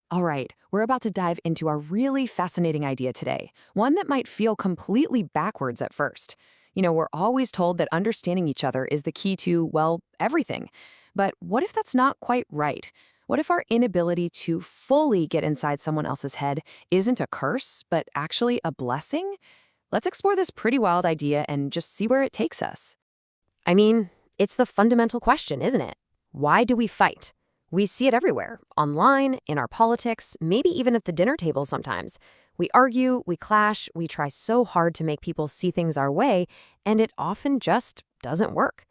All right, we're about to dive into a really fascinating idea today, one that might feel completely backwards at first. We're always told that understanding each other is the key to, well, everything. But what if that's not quite right? What if our inability to fully get inside someone else's head isn't a curse, but actually a blessing? Let's explore this pretty wild idea and just see where it takes us. I mean, it's the fundamental question, isn't it? Why do we fight? We see it everywhere, online, in our politics, maybe even at the dinner table sometimes. We argue, we clash, we try so hard to make people see things our way, and it often just doesn't work.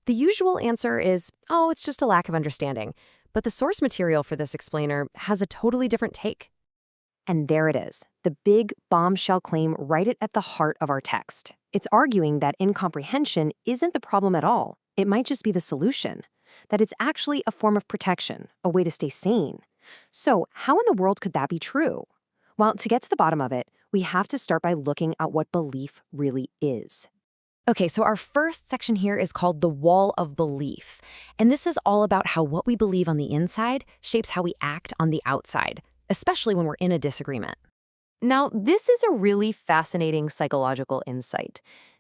The usual answer is, oh, it's just a lack of understanding. But the source material for this explainer has a totally different take. And there it is, the big bombshell claim right at the heart of our text. It's arguing that incomprehension isn't the problem at all. It might just be the solution. That it's actually a form of protection, a way to stay sane. So, how in the world could that be true? Well, to get to the bottom of it, we have to start by looking at what belief really is. Okay, so our first section here is called the wall of belief. And this is all about how what we believe on the inside shapes how we act on the outside, especially when we're in a disagreement. Now, this is a really fascinating psychological insight.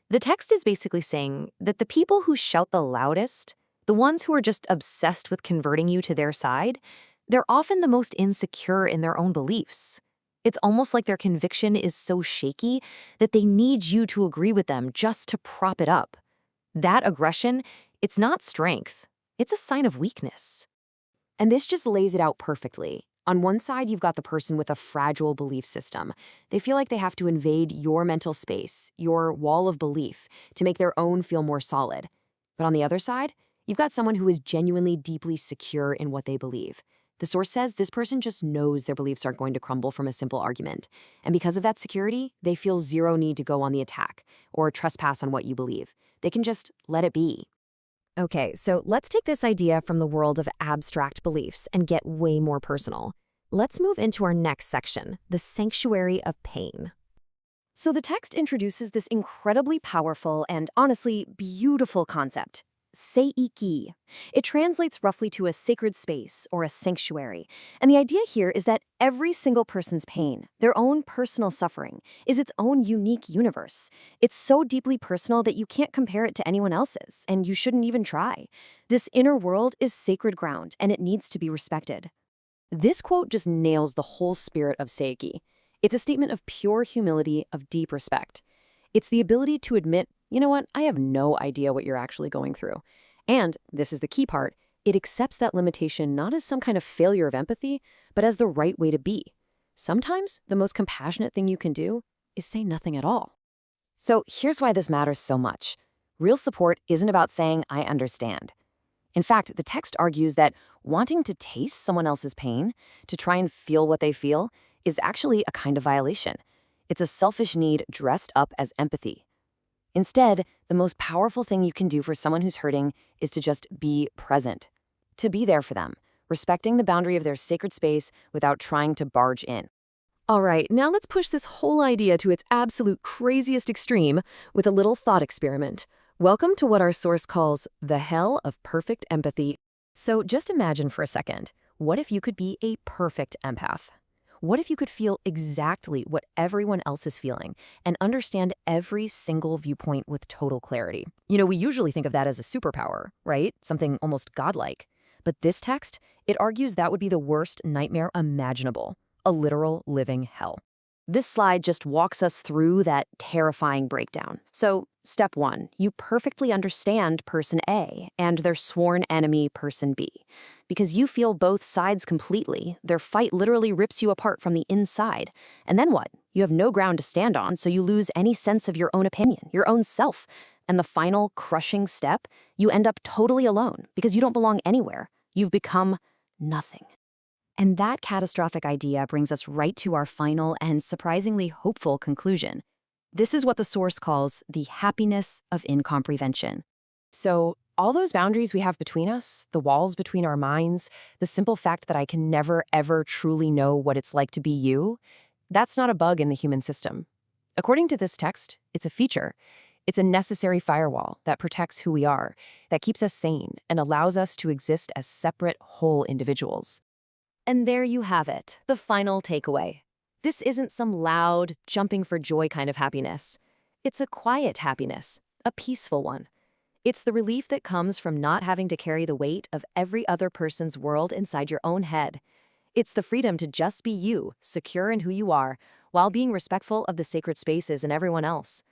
The text is basically saying that the people who shout the loudest, the ones who are just obsessed with converting you to their side, they're often the most insecure in their own beliefs. It's almost like their conviction is so shaky that they need you to agree with them just to prop it up. That aggression, it's not strength. It's a sign of weakness. And this just lays it out perfectly. On one side, you've got the person with a fragile belief system. They feel like they have to invade your mental space, your wall of belief, to make their own feel more solid. But on the other side, you've got someone who is genuinely deeply secure in what they believe. The source says this person just knows their beliefs aren't going to crumble from a simple argument. And because of that security, they feel zero need to go on the attack or trespass on what you believe. They can just let it be. Okay, so let's take this idea from the world of abstract beliefs and get way more personal. Let's move into our next section, the sanctuary of pain. So the text introduces this incredibly powerful and honestly beautiful concept, seiki. It translates roughly to a sacred space or a sanctuary. And the idea here is that every single person's pain, their own personal suffering, is its own unique universe. It's so deeply personal that you can't compare it to anyone else's, and you shouldn't even try. This inner world is sacred ground, and it needs to be respected. This quote just nails the whole spirit of seiki. It's a statement of pure humility, of deep respect. It's the ability to admit, you know what, I have no idea what you're actually going through. And, this is the key part, it accepts that limitation not as some kind of failure of empathy, but as the right way to be. Sometimes, the most compassionate thing you can do is say nothing at all. So here's why this matters so much. Real support isn't about saying, I understand. In fact, the text argues that wanting to taste someone else's pain, to try and feel what they feel, is actually a kind of violation. It's a selfish need dressed up as empathy. Instead, the most powerful thing you can do for someone who's hurting is to just be present, to be there for them, respecting the boundary of their sacred space without trying to barge in. All right, now let's push this whole idea to its absolute craziest extreme with a little thought experiment. Welcome to what our source calls the hell of perfect empathy. So just imagine for a second, what if you could be a perfect empath? What if you could feel exactly what everyone else is feeling and understand every single viewpoint with total clarity? We usually think of that as a superpower, right? Something almost godlike. But this text, it argues that would be the worst nightmare imaginable, a literal living hell. This slide just walks us through that terrifying breakdown. So, step 1, you perfectly understand person A and their sworn enemy person B. Because you feel both sides completely, their fight literally rips you apart from the inside. And then what? You have no ground to stand on, so you lose any sense of your own opinion, your own self. And the final crushing step, you end up totally alone because you don't belong anywhere. You've become nothing. And that catastrophic idea brings us right to our final and surprisingly hopeful conclusion. This is what the source calls the happiness of incomprehension. So, all those boundaries we have between us, the walls between our minds, the simple fact that I can never, ever truly know what it's like to be you, that's not a bug in the human system. According to this text, it's a feature. It's a necessary firewall that protects who we are, that keeps us sane and allows us to exist as separate, whole individuals. And there you have it, the final takeaway. This isn't some loud, jumping for joy kind of happiness. It's a quiet happiness, a peaceful one. It's the relief that comes from not having to carry the weight of every other person's world inside your own head. It's the freedom to just be you, secure in who you are, while being respectful of the sacred spaces and everyone else.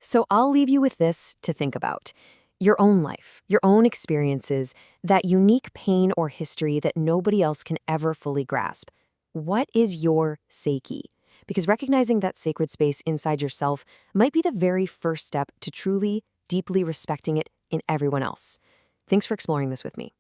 So I'll leave you with this to think about. Your own life, your own experiences, that unique pain or history that nobody else can ever fully grasp. What is your Seiki? Because recognizing that sacred space inside yourself might be the very first step to truly, deeply respecting it in everyone else. Thanks for exploring this with me.